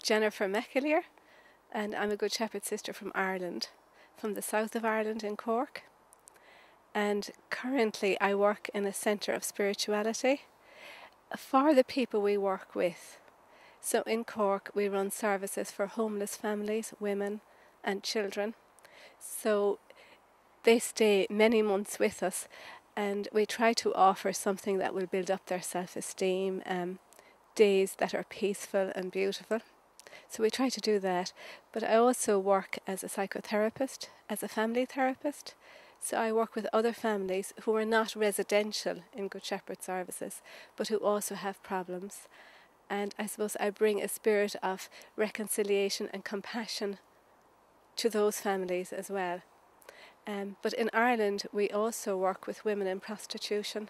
McAleer, and I'm a Good Shepherd sister from Ireland, from the south of Ireland in Cork. And currently I work in a centre of spirituality for the people we work with. So in Cork we run services for homeless families, women and children. So they stay many months with us, and we try to offer something that will build up their self-esteem, days that are peaceful and beautiful. So we try to do that. But I also work as a psychotherapist, as a family therapist. So I work with other families who are not residential in Good Shepherd services, but who also have problems. And I suppose I bring a spirit of reconciliation and compassion to those families as well. But in Ireland we also work with women in prostitution,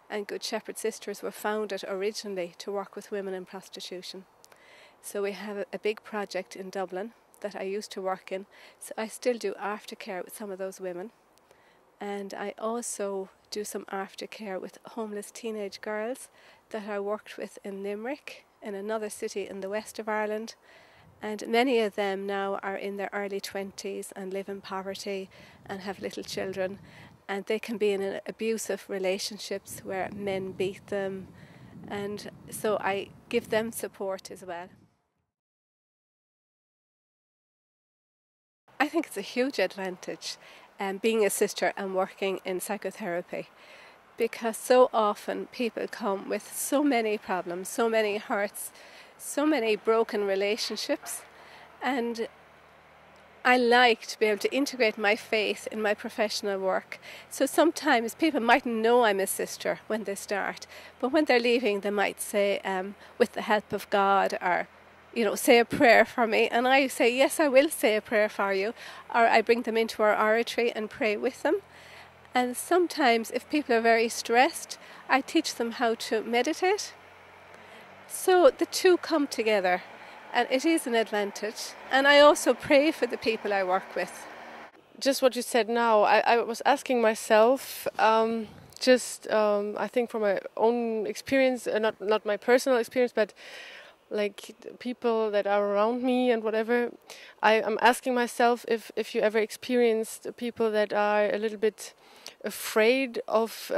and Good Shepherd Sisters were founded originally to work with women in prostitution. So we have a big project in Dublin that I used to work in, so I still do aftercare with some of those women. And I also do some aftercare with homeless teenage girls that I worked with in Limerick, in another city in the west of Ireland. And many of them now are in their early 20s and live in poverty and have little children. And they can be in abusive relationships where men beat them. And so I give them support as well. I think it's a huge advantage being a sister and working in psychotherapy, because so often people come with so many problems, so many hurts, so many broken relationships, and I like to be able to integrate my faith in my professional work. So sometimes people mightn't know I'm a sister when they start, but when they're leaving they might say, with the help of God, or say a prayer for me, and I say, yes, I will say a prayer for you, or I bring them into our oratory and pray with them. And sometimes if people are very stressed, I teach them how to meditate. So the two come together, and it is an advantage. And I also pray for the people I work with. Just what you said now, I was asking myself, I think from my own experience, not my personal experience, but like people that are around me and whatever, I'm asking myself if you ever experienced people that are a little bit afraid of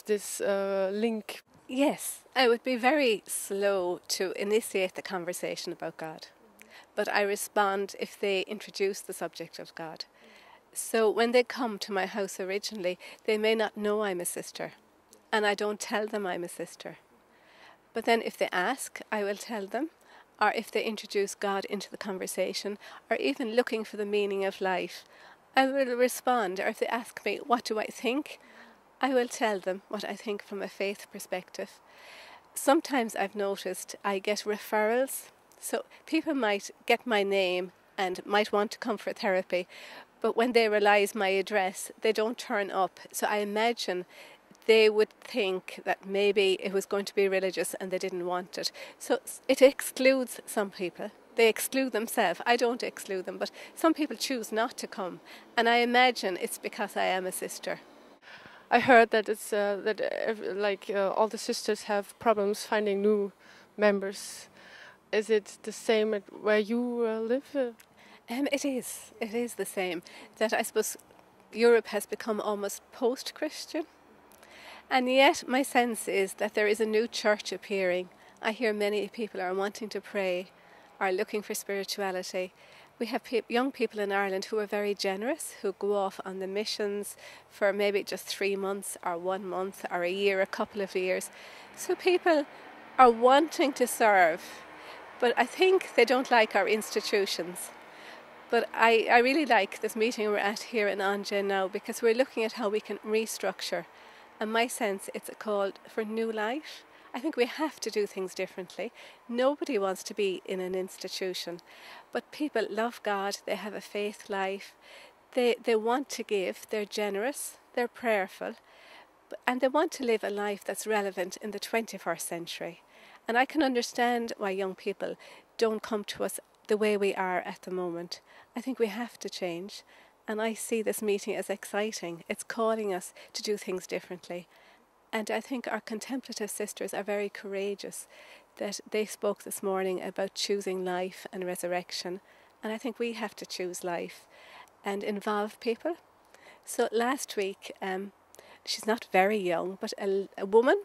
this link. Yes, I would be very slow to initiate the conversation about God, but I respond if they introduce the subject of God. So when they come to my house originally, they may not know I'm a sister, and I don't tell them I'm a sister. But then if they ask, I will tell them, or if they introduce God into the conversation, or even looking for the meaning of life, I will respond. Or if they ask me, what do I think? I will tell them what I think from a faith perspective. Sometimes I've noticed I get referrals. So people might get my name and might want to come for therapy, but when they realise my address, they don't turn up. So I imagine they would think that maybe it was going to be religious and they didn't want it. So it excludes some people. They exclude themselves. I don't exclude them, but some people choose not to come. And I imagine it's because I am a sister. I heard that it's all the sisters have problems finding new members. Is it the same at where you live? It is. It is the same. That I suppose Europe has become almost post-Christian. And yet my sense is that there is a new church appearing. I hear many people are wanting to pray, are looking for spirituality. We have young people in Ireland who are very generous, who go off on the missions for maybe just 3 months or 1 month or a year, a couple of years. So people are wanting to serve, but I think they don't like our institutions. But I really like this meeting we're at here in Angèrs now, because we're looking at how we can restructure. And my sense, it's a call for new life. I think we have to do things differently. Nobody wants to be in an institution, but people love God, they have a faith life, they want to give, they're generous, they're prayerful, and they want to live a life that's relevant in the 21st century. And I can understand why young people don't come to us the way we are at the moment. I think we have to change. And I see this meeting as exciting. It's calling us to do things differently. And I think our contemplative sisters are very courageous. that they spoke this morning about choosing life and resurrection. And I think we have to choose life and involve people. So last week, she's not very young, but a woman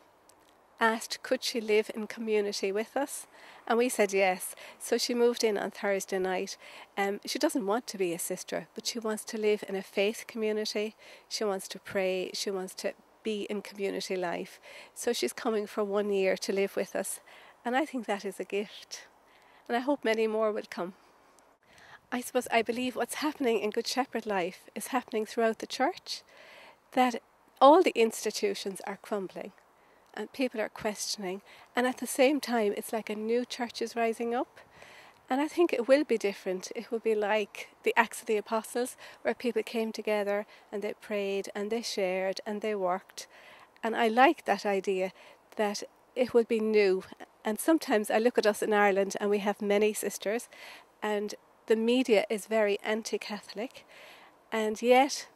asked could she live in community with us, and we said yes. So she moved in on Thursday night. She doesn't want to be a sister, but she wants to live in a faith community. She wants to pray. She wants to be in community life. So she's coming for 1 year to live with us, and I think that is a gift, and I hope many more will come. I believe what's happening in Good Shepherd life is happening throughout the church, that all the institutions are crumbling and people are questioning, and at the same time it's like a new church is rising up. And I think it will be different. It will be like the Acts of the Apostles, where people came together and they prayed and they shared and they worked. And I like that idea that it will be new. And sometimes I look at us in Ireland and we have many sisters, and the media is very anti-Catholic, and yet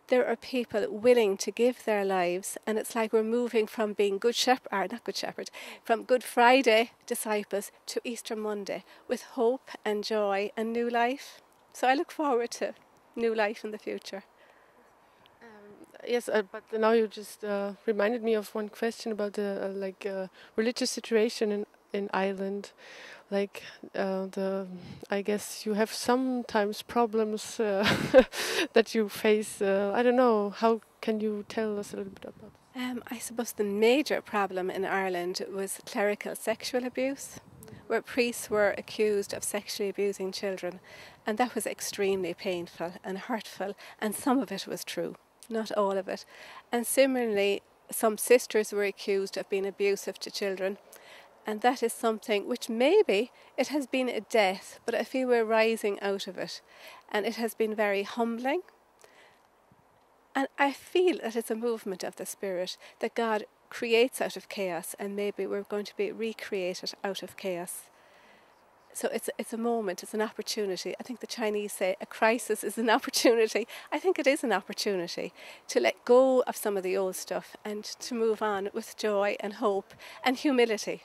there are people willing to give their lives, and it's like we're moving from being from Good Friday disciples to Easter Monday with hope and joy and new life. So I look forward to new life in the future. Yes, but now you just reminded me of one question about the religious situation in Ireland. Like I guess you have sometimes problems that you face. I don't know. How can you tell us a little bit about it? I suppose the major problem in Ireland was clerical sexual abuse, where priests were accused of sexually abusing children, and that was extremely painful and hurtful, and some of it was true, not all of it. And similarly, some sisters were accused of being abusive to children. And that is something which maybe it has been a death, but I feel we're rising out of it. And it has been very humbling. And I feel that it's a movement of the Spirit, that God creates out of chaos, and maybe we're going to be recreated out of chaos. So it's a moment, it's an opportunity. I think the Chinese say a crisis is an opportunity. I think it is an opportunity to let go of some of the old stuff and to move on with joy and hope and humility.